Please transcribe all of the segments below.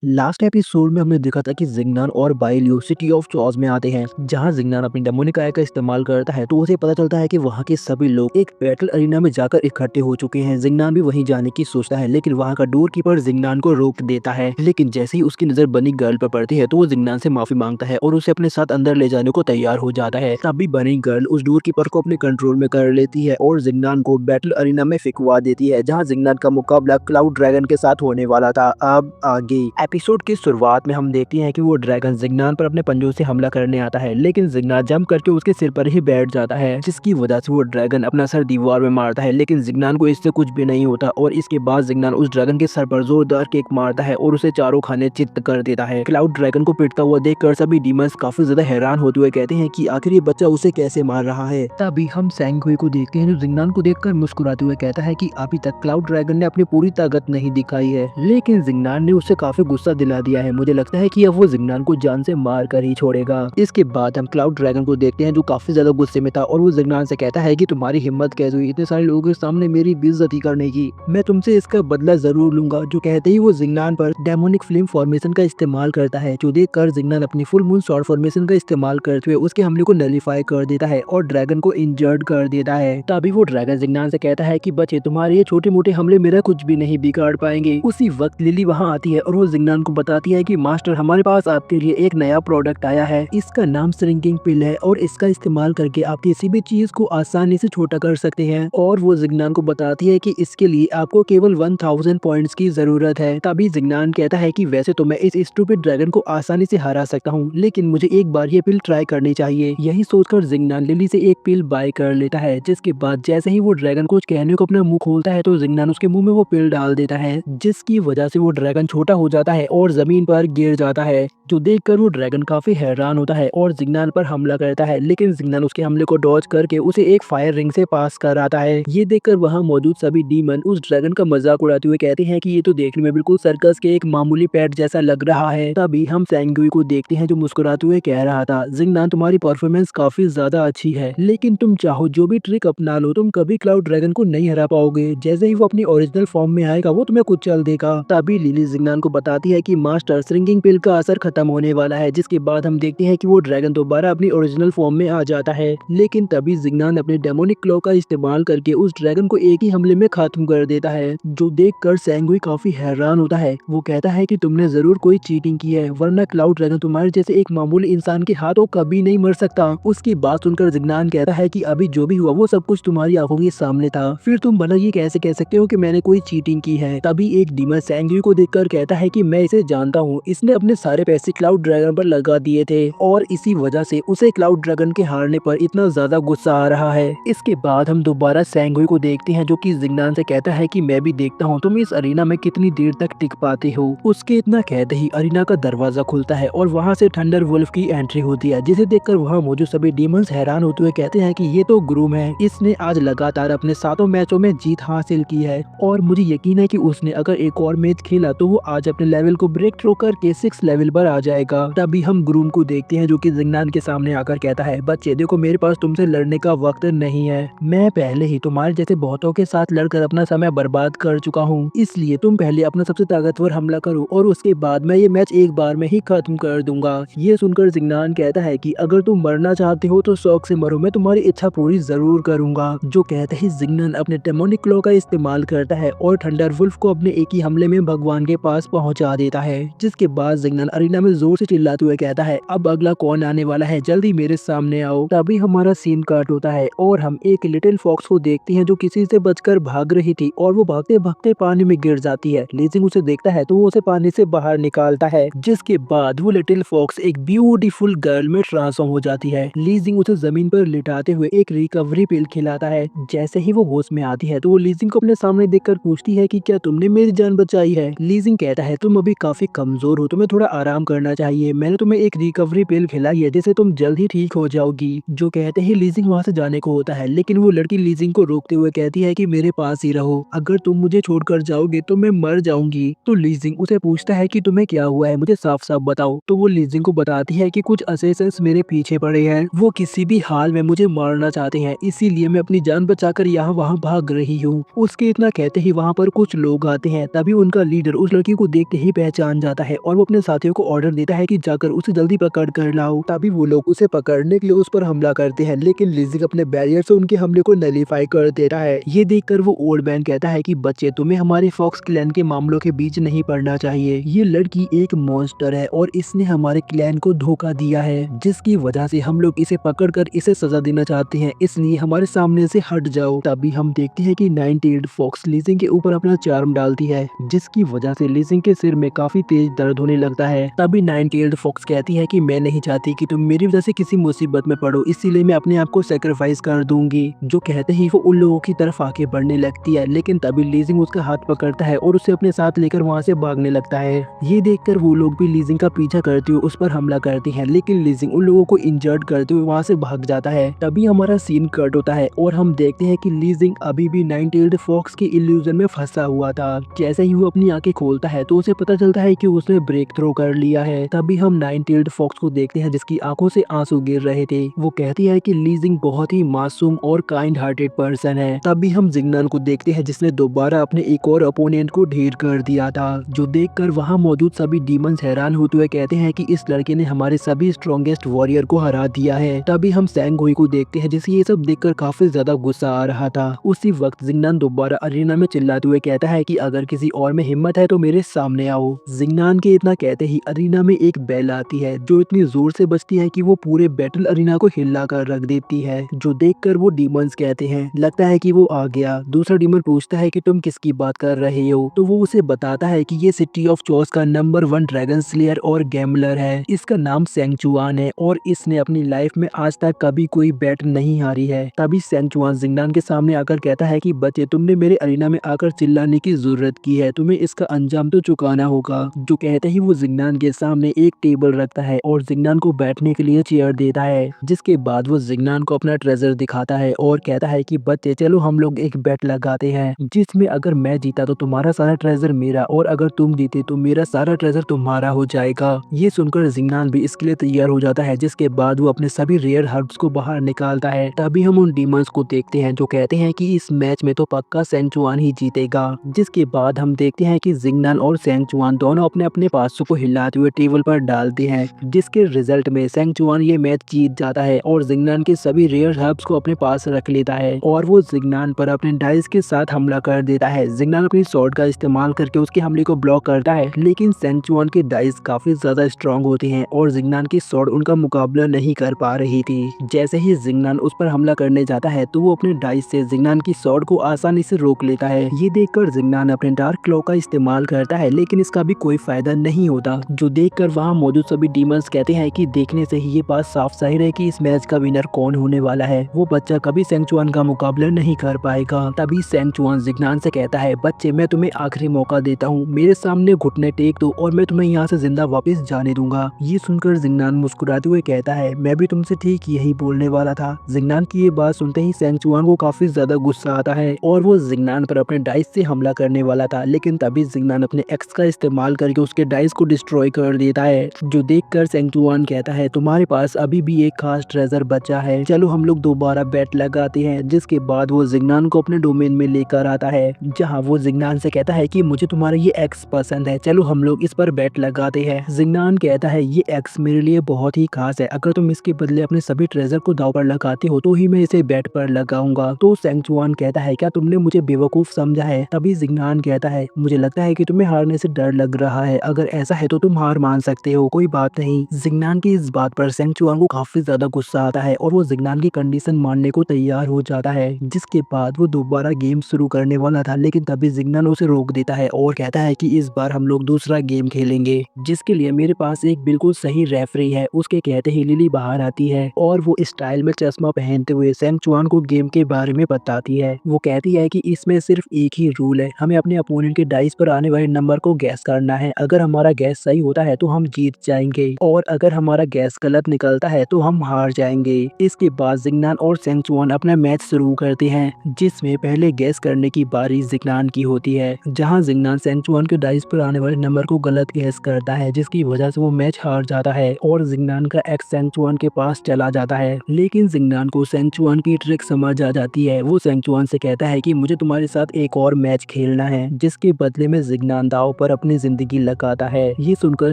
Last episode में हमने देखा था कि जिंगनान और बाइलियो सिटी ऑफ चॉज में आते हैं, जहां जिंगनान अपनी डेमोनिक आय का इस्तेमाल करता है तो उसे पता चलता है कि वहां के सभी लोग एक बैटल अरीना में जाकर इकट्ठे हो चुके हैं। जिंगनान भी वहीं जाने की सोचता है, लेकिन वहां का डोर कीपर जिंगनान को रोक देता है। लेकिन जैसे ही उसकी नजर बनी गर्ल पर पड़ती है तो वो जिंगनान से माफी मांगता है और उसे अपने साथ अंदर ले जाने को तैयार हो जाता है। तभी बनी गर्ल उस डोर कीपर को अपने कंट्रोल में कर लेती है और जिंगनान को बैटल अरीना में फिकवा देती है, जहां जिंगनान का मुकाबला क्लाउड ड्रैगन के साथ होने वाला था। अब आगे एपिसोड की शुरुआत में हम देखते हैं कि वो ड्रैगन जिंगनान पर अपने पंजों से हमला करने आता है, लेकिन जिंगनान जंप करके उसके सिर पर ही बैठ जाता है, जिसकी वजह से वो ड्रैगन अपना सर दीवार में मारता है। लेकिन जिंगनान को इससे कुछ भी नहीं होता और इसके बाद जिंगनान उस ड्रैगन के सर पर जोरदार किक मारता है और उसे चारों खाने चित्त कर देता है। क्लाउड ड्रैगन को पिटता हुआ देखकर सभी डीमंस काफी ज्यादा हैरान होते हुए कहते हैं कि आखिर ये बच्चा उसे कैसे मार रहा है। तभी हम सैंगहुई को देखते हैं जो जिंगनान को देखकर मुस्कुराते हुए कहता है कि अभी तक क्लाउड ड्रैगन ने अपनी पूरी ताकत नहीं दिखाई है, लेकिन जिंगनान ने उसे काफी गुस्सा दिला दिया है। मुझे लगता है कि अब वो जिंगनान को जान से मार कर ही छोड़ेगा। इसके बाद हम क्लाउड ड्रैगन को देखते हैं जो काफी ज्यादा गुस्से में था और वो जिंगनान से कहता है कि तुम्हारी हिम्मत कैसे हुई इतने सारे लोगों के सामने मेरी बेइज्जती करने की, मैं तुमसे इसका बदला जरूर लूंगा। जो कहते ही वो जिंगनान पर डेमोनिक फ्लेम फॉर्मेशन का इस्तेमाल करता है, जो देख कर जिंगनान अपनी फुल मून शॉर्ट फॉर्मेशन का इस्तेमाल करते हुए उसके हमले को नलीफाई कर देता है और ड्रैगन को इंजर्ड कर देता है। तभी वो ड्रैगन जिंगनान से कहता है कि बच्चे तुम्हारे ये छोटे मोटे हमले मेरा कुछ भी नहीं बिगाड़ पाएंगे। उसी वक्त लिली वहाँ आती है और वो जिंगनान को बताती है कि मास्टर हमारे पास आपके लिए एक नया प्रोडक्ट आया है, इसका नाम श्रिंकिंग पिल है और इसका इस्तेमाल करके आप किसी भी चीज को आसानी से छोटा कर सकते हैं। और वो जिंगनान को बताती है कि इसके लिए आपको केवल 1000 पॉइंट्स की जरूरत है। तभी जिंगनान कहता है कि वैसे तो मैं इस स्टूपिड ड्रैगन को आसानी से हरा सकता हूँ, लेकिन मुझे एक बार ये पिल ट्राई करनी चाहिए। यही सोचकर जिंगनान लिली से एक पिल बाय कर लेता है, जिसके बाद जैसे ही वो ड्रैगन कुछ कहने को अपना मुंह खोलता है तो जिंगनान उसके मुंह में वो पिल डाल देता है, जिसकी वजह से वो ड्रैगन छोटा हो जाता है और जमीन पर गिर जाता है। जो देखकर वो ड्रैगन काफी हैरान होता है और जिंगनान पर हमला करता है, लेकिन जिंगनान उसके हमले को डॉज करके उसे एक फायर रिंग से पास कर आता है। ये देखकर वहाँ मौजूद सभी डीमन उस ड्रैगन का मजाक उड़ाते हुए कहते हैं कि ये तो देखने में बिल्कुल सर्कस के एक मामूली पेट जैसा लग रहा है। तभी हम सैंगुई को देखते हैं जो मुस्कुराते हुए कह रहा था, जिंगनान तुम्हारी परफॉर्मेंस काफी ज्यादा अच्छी है, लेकिन तुम चाहो जो भी ट्रिक अपना लो तुम कभी क्लाउड ड्रैगन को नहीं हरा पाओगे। जैसे ही वो अपनी ओरिजिनल फॉर्म में आएगा वो तुम्हें कुचल देगा। तभी लिली जिंगनान को बताती है कि मास्टर श्रिंकिंग पिल का असर खत्म होने वाला है, जिसके बाद हम देखते हैं कि वो ड्रैगन दोबारा अपनी ओरिजिनल फॉर्म में आ जाता है। लेकिन तभी जिंगनान अपने डेमोनिक क्लॉ का इस्तेमाल करके उस ड्रैगन को एक ही हमले में खत्म कर देता है, जो देखकर सैंगुई काफी हैरान होता है। वो कहता है कि तुमने जरूर कोई चीटिंग की है, वरना क्लाउड ड्रैगन तुम्हारे जैसे एक मामूली इंसान के हाथों कभी नहीं मर सकता। उसकी बात सुनकर जिंगनान कहता है कि अभी जो भी हुआ वो सब कुछ तुम्हारी आंखों के सामने था, फिर तुम भला ये कैसे कह सकते हो कि मैंने कोई चीटिंग की है। तभी एक डीमन सैंगुई को देखकर कहता है कि मैं इसे जानता हूँ, इसने अपने सारे पैसे क्लाउड ड्रैगन पर लगा दिए थे और इसी वजह से उसे क्लाउड ड्रैगन के हारने पर इतना ज्यादा गुस्सा आ रहा है। इसके बाद हम दोबारा सैंगुई को देखते हैं जो कि जिंगनान से कहता है कि मैं भी देखता हूँ तुम इस अरीना में कितनी देर तक टिक पाते हो। उसके इतना कहते ही अरीना का दरवाजा खुलता है और वहाँ से थंडर वुल्फ की एंट्री होती है, जिसे देखकर वहाँ मौजूद सभी डीमंस हैरान होते हुए कहते हैं कि ये तो ग्रूम है, इसने आज लगातार अपने 7 मैचों में जीत हासिल की है और मुझे यकीन है कि उसने अगर एक और मैच खेला तो वो आज अपने लेवल को ब्रेक थ्रू करके 6 लेवल पर आ जाएगा। तभी हम ग्रूम को देखते हैं जो कि जिंगनान के सामने आकर कहता है, बच्चे देखो मेरे पास तुमसे लड़ने का वक्त नहीं है, मैं पहले ही तुम्हारे जैसे बहुतों के साथ लड़कर अपना समय बर्बाद कर चुका हूँ, इसलिए तुम पहले अपना सबसे ताकतवर हमला करो और उसके बाद मैं ये मैच एक बार में ही खत्म कर दूंगा। ये सुनकर जिंगनान कहता है कि अगर तुम मरना चाहते हो तो शौक से मरो, मैं तुम्हारी इच्छा पूरी जरूर करूंगा। जो कहते ही जिंगनान अपने डेमोनिक क्लॉ का इस्तेमाल करता है और थंडर वुल्फ को अपने एक ही हमले में भगवान के पास पहुंचा देता है, जिसके बाद जिंगनान अरीना में जोर से चिल्लाते हुए कहता है, अब अगला कौन आने वाला है, जल्दी मेरे सामने आओ। तभी हमारा सीन कट होता है और हम एक लिटिल फॉक्स को देखते हैं जो किसी से बचकर भाग रही थी और वो भागते भागते पानी में गिर जाती है। लीजिंग उसे देखता है तो वो उसे पानी से बाहर निकालता है, जिसके बाद वो लिटिल फॉक्स एक ब्यूटीफुल गर्ल में ट्रांसफॉर्म हो जाती है। लीजिंग उसे जमीन पर लिटाते हुए एक रिकवरी पिल खिलाता है। जैसे ही वो होश में आती है तो वो लीजिंग को अपने सामने देखकर पूछती है कि क्या तुमने मेरी जान बचाई है। लीजिंग कहता है तुम अभी काफी कमजोर हो, तुम्हें थोड़ा आराम करना करना चाहिए, मैंने तुम्हें एक रिकवरी पिल खिलाई है जिससे तुम जल्द ही ठीक हो जाओगी। जो कहते ही लीजिंग वहाँ से जाने को होता है, लेकिन वो लड़की लीजिंग को रोकते हुए कहती है कि मेरे पास ही रहो, अगर तुम मुझे छोड़कर जाओगे तो मैं मर जाऊंगी। तो लीजिंग उसे पूछता है कि तुम्हें क्या हुआ है, मुझे साफ साफ बताओ। तो वो लीजिंग को बताती है कि कुछ असेसन्स मेरे पीछे पड़े हैं, वो किसी भी हाल में मुझे मारना चाहते हैं, इसीलिए मैं अपनी जान बचाकर यहाँ वहाँ भाग रही हूँ। उसके इतना कहते ही वहाँ पर कुछ लोग आते हैं, तभी उनका लीडर उस लड़की को देखते ही पहचान जाता है और वो अपने साथियों को ऑर्डर देता है कि जाकर उसे जल्दी पकड़ कर लाओ। तभी वो लोग उसे पकड़ने के लिए उस पर हमला करते हैं, लेकिन लीजिंग अपने बैरियर से उनके हमले को नलीफाई कर देता है। ये देखकर वो ओल्ड मैन कहता है कि बच्चे, तुम्हें हमारे फॉक्स क्लैन के मामलों के बीच नहीं पड़ना चाहिए, ये लड़की एक मॉन्स्टर है और इसने हमारे क्लैन को धोखा दिया है, जिसकी वजह से हम लोग इसे पकड़कर इसे सजा देना चाहते हैं, इसलिए हमारे सामने से हट जाओ। तभी हम देखते हैं कि 98 फॉक्स लीजिंग के ऊपर अपना चार्म डालती है, जिसकी वजह से लीजिंग के सिर में काफी तेज दर्द होने लगता है। तभी 98 फॉक्स कहती है कि मैं नहीं चाहती कि तुम मेरी वजह से किसी मुसीबत में पड़ो, इसीलिए मैं अपने आप को सेक्रीफाइस कर दूंगी। जो कहते ही वो उन लोगों की तरफ आके बढ़ने लगती है, लेकिन तभी लीजिंग उसका हाथ पकड़ता है और उसे अपने साथ लेकर वहाँ से भागने लगता है। ये देखकर वो लोग भी लीजिंग का पीछा करते हुए उस पर हमला करते हैं, लेकिन लीजिंग उन लोगों को इंजर्ड करते हुए वहाँ से भाग जाता है। तभी हमारा सीन कट होता है और हम देखते हैं कि लीजिंग अभी भी 98 फॉक्स के इल्यूजन में फंसा हुआ था। जैसे ही वो अपनी आंखें खोलता है तो उसे पता चलता है कि उसने ब्रेक थ्रो कर लिया है। तभी हम 98 फॉक्स को देखते हैं जिसकी आंखों से आंसू गिर रहे थे। वो कहती है कि लीजिंग बहुत ही मासूम और काइंड हार्टेड पर्सन है। तभी हम जिंगनान को देखते हैं जिसने दोबारा अपने एक और अपोनेंट को ढेर कर दिया था। जो देखकर वहाँ मौजूद सभी डीमंस हैरान होते हुए कहते हैं कि इस लड़के ने हमारे सभी स्ट्रॉन्गेस्ट वॉरियर को हरा दिया है। तभी हम सैंगोई को देखते हैं जिसे ये सब देखकर काफी ज्यादा गुस्सा आ रहा था। उसी वक्त जिंगनान दोबारा अरीना में चिल्लाते हुए कहता है कि अगर किसी और में हिम्मत है तो मेरे सामने आओ। जिंगनान के इतना कहते ही अरीना में एक बेल आती है जो इतनी जोर से बजती है कि वो पूरे बैटल अरीना को हिला कर रख देती है। जो देखकर वो डीमंस कहते हैं लगता है कि वो आ गया। दूसरा डीमन पूछता है कि तुम किसकी बात कर रहे हो, तो वो उसे बताता है कि ये सिटी ऑफ चॉस का नंबर 1 ड्रैगन स्लेयर और गैम्बलर है। इसका नाम सेंगचुआन है और इसने अपनी लाइफ में आज तक कभी कोई बैट नहीं हारी है। तभी सेंगचुआन जिंगनान के सामने आकर कहता है कि बच्चे, तुमने मेरे अरीना में आकर चिल्लाने की जरूरत की है, तुम्हें इसका अंजाम तो चुकाना होगा। जो कहते ही वो जिंगनान के सामने एक टेबल रखता है और जिंगनान को बैठने के लिए चेयर देता है। जिसके बाद वो जिंगनान को अपना ट्रेजर दिखाता है और कहता है कि बच्चे चलो हम लोग एक बेट लगाते हैं, जिसमें अगर मैं जीता तो तुम्हारा सारा ट्रेजर मेरा और अगर तुम जीते तो मेरा सारा ट्रेजर तुम्हारा हो जाएगा। ये सुनकर जिंगनान भी इसके लिए तैयार हो जाता है, जिसके बाद वो अपने सभी रेयर हर्ब्स को बाहर निकालता है। तभी हम उन डीमंस को देखते हैं जो कहते हैं कि इस मैच में तो पक्का सेंगचुआन ही जीतेगा। जिसके बाद हम देखते हैं कि जिंगनान और सेंगचुआन दोनों अपने अपने पासों को हिलाते हुए टेबल पर डालते हैं, जिसके रिजल्ट में सेंगचुआन ये मैच जीत जाता है और जिंगनान के सभी रेयर हर्ब्स को अपने पास रख लेता है और वो जिंगनान पर अपने डाइस के साथ हमला कर देता है। जिंगनान अपनी स्वॉर्ड का इस्तेमाल करके उसके हमले को ब्लॉक करता है, लेकिन सेंगचुआन के डाइस काफी ज्यादा स्ट्रॉन्ग होते हैं और जिंगनान की स्वॉर्ड उनका मुकाबला नहीं कर पा रही थी। जैसे ही जिंगनान उस पर हमला करने जाता है तो वो अपने डाइस से जिंगनान की स्वॉर्ड को आसानी से रोक लेता है। ये देखकर जिंगनान अपने डार्क क्लॉ का इस्तेमाल करता है, लेकिन इसका भी कोई फायदा नहीं होता। जो देखकर वहाँ मौजूद सभी डीमंस कहते हैं कि देखने से ही ये बात साफ जाहिर है कि इस मैच का विनर कौन होने वाला है, वो बच्चा कभी सेंगचुआन का मुकाबला नहीं कर पाएगा। तभी सेंगचुआन जिंगनान से कहता है बच्चे, मैं तुम्हें आखिरी मौका देता हूँ, मेरे सामने घुटने टेक दो और मैं तुम्हें यहाँ से जिंदा वापस जाने दूंगा। ये सुनकर जिंगनान मुस्कुराते हुए कहता है मैं भी तुमसे ठीक यही बोलने वाला था। जिंगनान की ये बात सुनते ही सेंगचुआन को काफी ज्यादा गुस्सा आता है और वो जिंगनान पर अपने डाइस से हमला करने वाला था, लेकिन तभी जिंगनान अपने एक्स का इस्तेमाल करके उसके डाइस को डिस्ट्रॉय कर देता है। जो देखकर सेंगचुआन कहता है तुम्हारे पास अभी भी एक खास ट्रेजर बचा है, चलो हम लोग दोबारा बैट लगाते हैं। जिसके बाद वो जिंगनान को अपने डोमेन में लेकर आता है, जहाँ वो जिंगनान से कहता है कि मुझे तुम्हारा ये एक्स पसंद है, चलो हम लोग इस पर बैट लगाते हैं। जिंगनान कहता है ये एक्स मेरे लिए बहुत ही खास है, अगर तुम इसके बदले अपने सभी ट्रेजर को दांव पर लगाते हो तो ही मैं इसे बैट पर लगाऊंगा। तो सेंगचुआन कहता है क्या तुमने मुझे बेवकूफ समझा है? तभी जिंगनान कहता है मुझे लगता है कि तुम्हें हारने से डर लग रहा है, अगर ऐसा है तो तुम हार मान सकते हो, कोई बात नहीं। जिंगनान की इस बात पर सेंगचुआन को काफी ज्यादा गुस्सा आता है और वो जिंगनान की कंडीशन मानने को तैयार हो जाता है। जिसके बाद वो दोबारा गेम शुरू करने वाला था, लेकिन तभी जिंगनान उसे रोक देता है और कहता है कि इस बार हम लोग दूसरा गेम खेलेंगे, जिसके लिए मेरे पास एक बिल्कुल सही रेफरी है। उसके कहते ही लिली बाहर आती है और वो स्टाइल में चश्मा पहनते हुए सेंगचुआन को गेम के बारे में बताती है। वो कहती है कि इसमें सिर्फ एक ही रूल है, हमें अपने अपोनेंट के डाइस पर आने वाले नंबर को गैस करना है, अगर हमारा गैस सही होता निकलता है तो हम जीत जाएंगे और अगर हमारा गैस गलत निकलता है तो हम हार जाएंगे। इसके बाद जिंगनान और सेंचुआन अपना मैच शुरू करते हैं, जिसमें पहले गैस करने की बारी जिंगनान की होती है, जहां जिंगनान सेंचुआन के डाइस पर आने वाले नंबर को गलत गैस करता है, जिसकी वजह से वो मैच हार जाता है और जिंगनान का एक्स सेंचुआन के पास चला जाता है। लेकिन जिंगनान को सेंचुआन की ट्रिक समझ आ जाती है। वो सेंचुआन से कहता है कि मुझे तुम्हारे साथ एक और मैच खेलना है, जिसके बदले में जिंगनान दाव पर अपनी जिंदगी लगाता है। ये सुनकर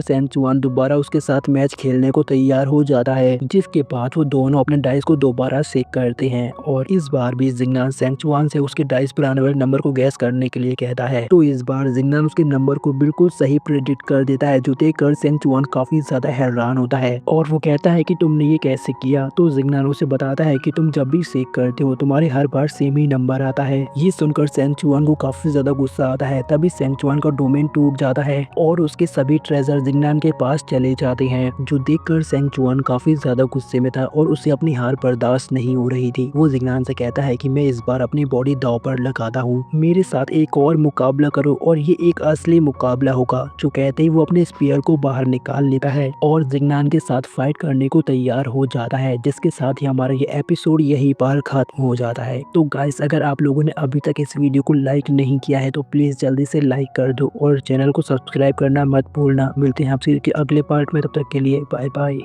सेंचुआन दोबारा उसके साथ मैच खेलने को तैयार हो जाता है, जिसके बाद वो दोनों अपने डाइस को दोबारा चेक करते हैं और इस बार भी जिंगनान सेंचुआन से उसके डाइस पर आने वाले नंबर को गैस करने के लिए कहता है। तो इस बार जिंगनान उसके नंबर को बिल्कुल सही प्रेडिक्ट कर देता है, जो देखकर सेंचुआन काफी ज्यादा हैरान होता है और वो कहता है कि तुमने ये कैसे किया। तो जिंगनान उसे बताता है कि तुम जब भी चेक करते हो तुम्हारे हर बार सेम ही नंबर आता है। ये सुनकर सेंचुआन को काफी ज्यादा गुस्सा आता है। तभी सेंचुआन का डोमेन टूट जाता है और उसके सभी ट्रेजर जिंगनान के पास चले जाते हैं, जो देखकर सेंचुआन काफी ज्यादा गुस्से में था और उसे अपनी हार बर्दाश्त नहीं हो रही थी। वो जिंगनान से कहता है कि मैं इस बार अपनी बॉडी दांव पर लगाता हूँ, मेरे साथ एक और मुकाबला करो और ये एक असली मुकाबला होगा। जो कहते ही वो अपने स्पीयर को बाहर निकाल लेता है और जिंगनान के साथ फाइट करने को तैयार हो जाता है, जिसके साथ ही हमारा ये एपिसोड यहीं पर खत्म हो जाता है। तो गाइस, अगर आप लोगों ने अभी तक इस वीडियो को लाइक नहीं किया है तो प्लीज जल्दी से लाइक कर दो और चैनल को सब्सक्राइब करना मत भूलना। मिलते हैं आपसे अगले पार्ट में, तब तक के लिए बाय बाय।